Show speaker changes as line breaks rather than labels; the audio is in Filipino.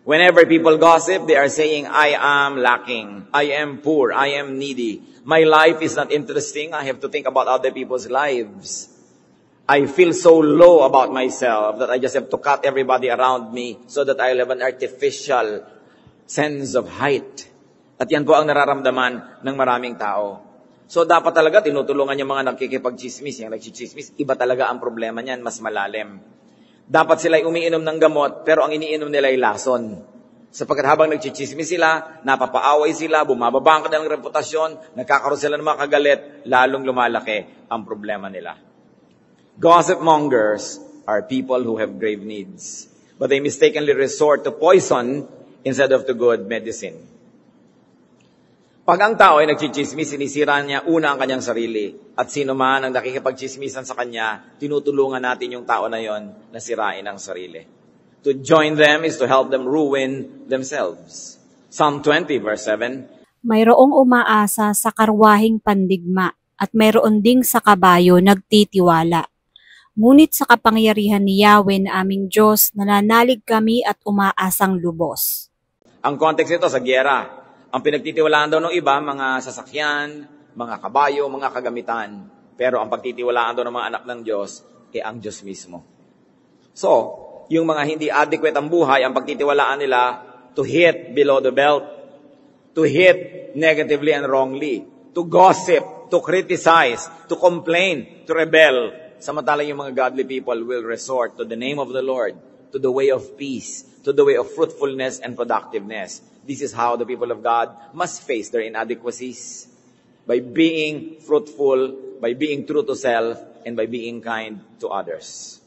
Whenever people gossip, they are saying, I am lacking, I am poor, I am needy. My life is not interesting. I have to think about other people's lives. I feel so low about myself that I just have to cut everybody around me so that I'll have an artificial sense of height. At yan po ang nararamdaman ng maraming tao. So dapat talaga tinutulungan yung mga nagkikipag-chismis. Yung nagchichismis, iba talaga ang problema niyan, mas malalim. Dapat sila'y umiinom ng gamot, pero ang iniinom nila ay lason. Sapagkat habang nagchichismis sila, napapaaway sila, bumababa ang kanilang reputasyon, nagkakaroon sila ng mga kagalit, lalong lumalaki ang problema nila. Gossip mongers are people who have grave needs, but they mistakenly resort to poison instead of to good medicine. Pag ang tao ay nagchichismis, sinisira niya una ang kanyang sarili. At sino man ang nakikipagchismisan sa kanya, tinutulungan natin yung tao na yon na sirain ang sarili. To join them is to help them ruin themselves. Psalm 20 verse 7.
Mayroong umaasa sa karwahing pandigma at mayroon ding sa kabayo nagtitiwala. Ngunit sa kapangyarihan ni Yahweh na aming Diyos, nananalig kami at umaasang lubos.
Ang context nito sa gyera. Ang pinagtitiwalaan daw ng iba, mga sasakyan, mga kabayo, mga kagamitan. Pero ang pagtitiwalaan daw ng mga anak ng Diyos, ang Diyos mismo. So, yung mga hindi adequate ang buhay, ang pagtitiwalaan nila to hit below the belt, to hit negatively and wrongly, to gossip, to criticize, to complain, to rebel. Samantalang yung mga godly people will resort to the name of the Lord, to the way of peace, to the way of fruitfulness and productiveness. This is how the people of God must face their inadequacies. By being fruitful, by being true to self, and by being kind to others.